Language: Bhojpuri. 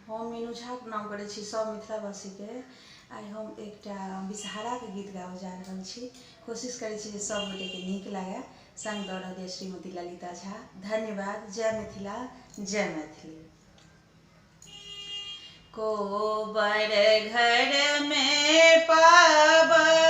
हम मीनू झा नाम करै छी सब मिथिलावासी के। आइ हम एकटा विषहारा के गीत गाबऽ जा रहल छी। कोशिश करै छी जे सब गोटे के नीक लागे। संग दऽ रहल श्रीमती ललिता झा। धन्यवाद। जय मिथिला, जय मैथिली। कोबर घर में पाबनि